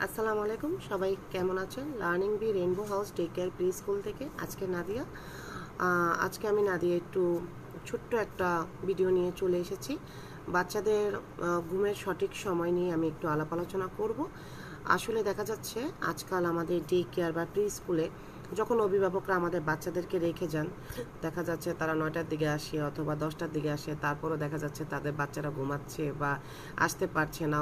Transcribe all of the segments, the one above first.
আসসালামু আলাইকুম, সবাই কেমন আছেন? Learning bee rainbow house day care preschool থেকে আজকে নাদিয়া। আজকে আমি নাদিয়া একটু ছোট্ট একটা ভিডিও নিয়ে চলে এসেছি। বাচ্চাদের ঘুমের সঠিক সময় নিয়ে আমি একটু আলাপ আলোচনা করব। আসলে দেখা যাচ্ছে আজকাল আমাদের ডে কেয়ার বা প্রি স্কুলে যখন অভিভাবকরা আমাদের বাচ্চাদেরকে রেখে যান, দেখা যাচ্ছে তারা 9টার দিকে আসে অথবা 10টার দিকে আসে, তারপরও দেখা যাচ্ছে তাদের বাচ্চারা ঘুমাচ্ছে বা আসতে পারছে না,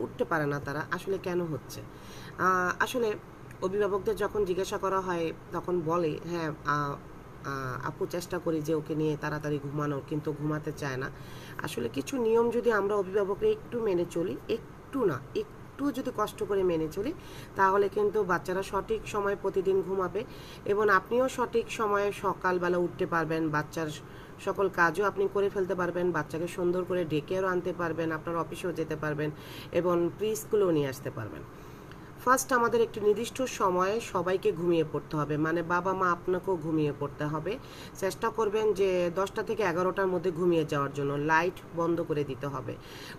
উঠতে পারে না। তারা আসলে কেন হচ্ছে? আসলে অভিভাবকদের যখন জিজ্ঞাসা করা হয় তখন বলে, হ্যাঁ আপু চেষ্টা করি যে ওকে নিয়ে তাড়াতাড়ি ঘুমানোর, কিন্তু ঘুমাতে চায় না। আসলে কিছু নিয়ম যদি আমরা অভিভাবকরা একটু মেনে চলি, একটু না একটু যদি কষ্ট করে মেনে চলি, তাহলে কিন্তু বাচ্চারা সঠিক সময় প্রতিদিন ঘুমাবে এবং আপনিও সঠিক সময়ে সকালবেলা উঠতে পারবেন। বাচ্চার সকল কাজও আপনি করে ফেলতে পারবেন, বাচ্চাকে সুন্দর করে ডেকেও আনতে পারবেন, আপনার অফিসেও যেতে পারবেন এবং প্রি স্কুলেও নিয়ে আসতে পারবেন। ফার্স্ট আমাদের একটি নির্দিষ্ট সময়ে সবাইকে ঘুমিয়ে পড়তে হবে, মানে বাবা মা আপনাকেও ঘুমিয়ে পড়তে হবে। চেষ্টা করবেন যে 10টা থেকে 11টার মধ্যে ঘুমিয়ে যাওয়ার জন্য। লাইট বন্ধ করে দিতে হবে।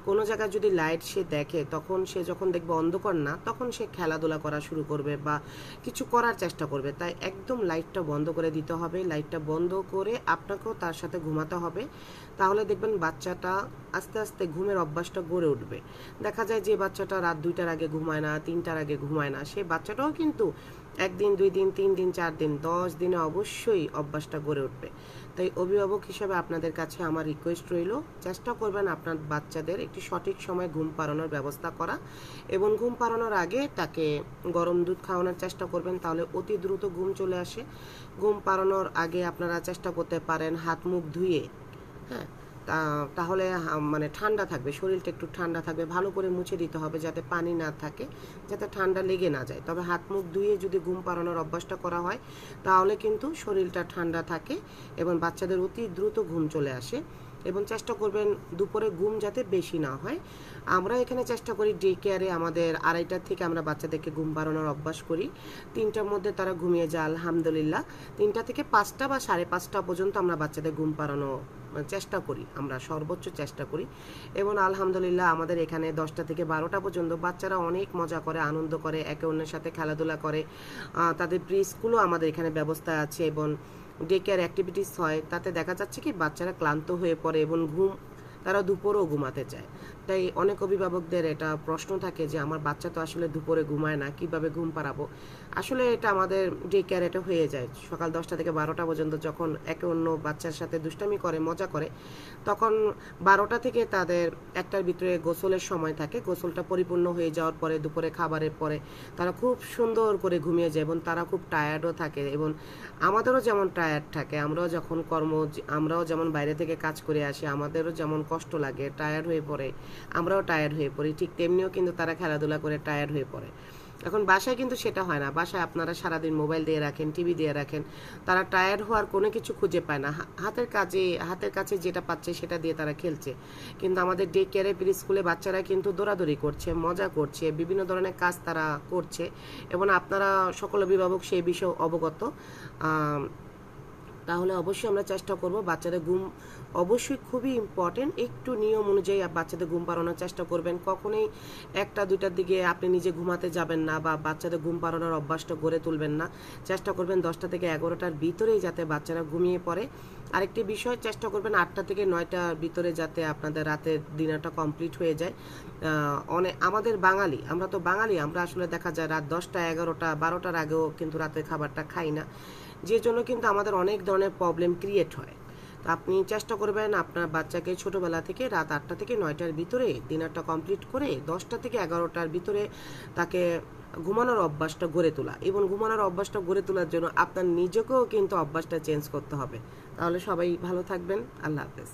কোনো জায়গায় যদি লাইট সে দেখে, তখন সে যখন দেখবে অন্ধকার না, তখন সে খেলাধুলা করা শুরু করবে বা কিছু করার চেষ্টা করবে। তাই একদম লাইটটা বন্ধ করে দিতে হবে। লাইটটা বন্ধ করে আপনাকেও তার সাথে ঘুমাতে হবে। তাহলে দেখবেন বাচ্চাটা আস্তে আস্তে ঘুমের অভ্যাসটা গড়ে উঠবে। দেখা যায় যে বাচ্চাটা রাত 2টার আগে ঘুমায় না, 3টার আগে ঘুমায় না, সে বাচ্চাটাও কিন্তু 1 দিন 2 দিন 3 দিন 4 দিন 10 দিনে অবশ্যই অভ্যাসটা গড়ে উঠবে। তাই অভিভাবক হিসেবে আপনাদের কাছে আমার রিকোয়েস্ট রইল, চেষ্টা করবেন আপনার বাচ্চাদের একটি সঠিক সময় ঘুম পাড়ানোর ব্যবস্থা করা এবং ঘুম পাড়ানোর আগে তাকে গরম দুধ খাওয়ানোর চেষ্টা করবেন, তাহলে অতি দ্রুত ঘুম চলে আসে। ঘুম পাড়ানোর আগে আপনারা চেষ্টা করতে পারেন হাত মুখ ধুয়ে, হ্যাঁ, তাহলে মানে ঠান্ডা থাকবে, শরীরটা একটু ঠান্ডা থাকবে। ভালো করে মুছে দিতে হবে যাতে পানি না থাকে, যাতে ঠান্ডা লেগে না যায়। তবে হাত মুখ ধুয়ে যদি ঘুম পাড়ানোর অভ্যাসটা করা হয়, তাহলে কিন্তু শরীরটা ঠান্ডা থাকে এবং বাচ্চাদের অতি দ্রুত ঘুম চলে আসে। এবং চেষ্টা করবেন দুপুরে ঘুম যাতে বেশি না হয়। আমরা এখানে চেষ্টা করি ডে কেয়ারে আমাদের 2:30টার থেকে আমরা বাচ্চাদেরকে ঘুম পাড়ানোর অভ্যাস করি। 3টার মধ্যে তারা ঘুমিয়ে যায় আলহামদুলিল্লাহ। 3টা থেকে 5টা বা 5:30 পর্যন্ত আমরা বাচ্চাদের ঘুম পাড়ানো চেষ্টা করি, আমরা সর্বোচ্চ চেষ্টা করি। এবং আলহামদুলিল্লাহ আমাদের এখানে 10টা থেকে 12টা পর্যন্ত বাচ্চারা অনেক মজা করে, আনন্দ করে, একে অন্যের সাথে খেলাধুলা করে। তাদের প্রি স্কুলও আমাদের এখানে ব্যবস্থা আছে এবং ডে কেয়ার অ্যাক্টিভিটিস হয়। তাতে দেখা যাচ্ছে কি বাচ্চারা ক্লান্ত হয়ে পড়ে এবং তারা দুপুরেও ঘুমাতে চায়। তাই অনেক অভিভাবকদের এটা প্রশ্ন থাকে যে আমার বাচ্চা তো আসলে দুপুরে ঘুমায় না, কিভাবে ঘুম পাড়াবো? আসলে এটা আমাদের ডে কেয়ার এটা হয়ে যায় সকাল 10টা থেকে 12টা পর্যন্ত। যখন একে অন্য বাচ্চার সাথে দুষ্টামি করে, মজা করে, তখন 12টা থেকে তাদের 1টার ভিতরে গোসলের সময় থাকে। গোসলটা পরিপূর্ণ হয়ে যাওয়ার পরে দুপুরে খাবারের পরে তারা খুব সুন্দর করে ঘুমিয়ে যায় এবং তারা খুব টায়ার্ডও থাকে এবং আমাদেরও যেমন টায়ার্ড থাকে, আমরাও যেমন বাইরে থেকে কাজ করে আসি, আমাদেরও যেমন কষ্ট লাগে, টায়ার্ড হয়ে পড়ে, আমরাও টায়ার্ড হয়ে পড়ি, ঠিক তেমনিও কিন্তু তারা খেলাধুলা করে টায়ার্ড হয়ে পড়ে। এখন বাসায় কিন্তু সেটা হয় না। বাসায় আপনারা সারাদিন মোবাইল দিয়ে রাখেন, টিভি দিয়ে রাখেন, তারা টায়ার্ড হওয়ার কোনো কিছু খুঁজে পায় না। হাতের কাছে যেটা পাচ্ছে সেটা দিয়ে তারা খেলছে। কিন্তু আমাদের ডে কেয়ারে প্রি স্কুলে বাচ্চারা কিন্তু দৌড়াদৌড়ি করছে, মজা করছে, বিভিন্ন ধরনের কাজ তারা করছে এবং আপনারা সকল অভিভাবক সেই বিষয়ে অবগত। তাহলে অবশ্যই আমরা চেষ্টা করব বাচ্চাদের ঘুম অবশ্যই খুবই ইম্পর্টেন্ট। একটু নিয়ম অনুযায়ী বাচ্চাদের ঘুম পাড়ানোর চেষ্টা করবেন। কখনোই 1টা 2টার দিকে আপনি নিজে ঘুমাতে যাবেন না বা বাচ্চাদের ঘুম পাড়ানোর অভ্যাসটা গড়ে তুলবেন না। চেষ্টা করবেন 10টা থেকে 11টার ভিতরেই যাতে বাচ্চারা ঘুমিয়ে পড়ে। আরেকটি বিষয়, চেষ্টা করবেন 8টা থেকে 9টার ভিতরে যাতে আপনাদের রাতের ডিনারটা কমপ্লিট হয়ে যায়। আমাদের বাঙালি, আমরা তো বাঙালি, আমরা আসলে দেখা যায় রাত 10টা 11টা 12টার আগেও কিন্তু রাতের খাবারটা খাই না, যে জন্য কিন্তু আমাদের অনেক ধরনের প্রবলেম ক্রিয়েট হয়। তো আপনি চেষ্টা করবেন আপনার বাচ্চাকে ছোটবেলা থেকে রাত 8টা থেকে 9টার ভিতরে ডিনারটা কমপ্লিট করে 10টা থেকে 11টার ভিতরে তাকে ঘুমানোর অভ্যাসটা গড়ে তোলা। এবং ঘুমানোর অভ্যাসটা গড়ে তোলার জন্য আপনার নিজেকেও কিন্তু অভ্যাসটা চেঞ্জ করতে হবে। তাহলে সবাই ভালো থাকবেন। আল্লাহ হাফেজ।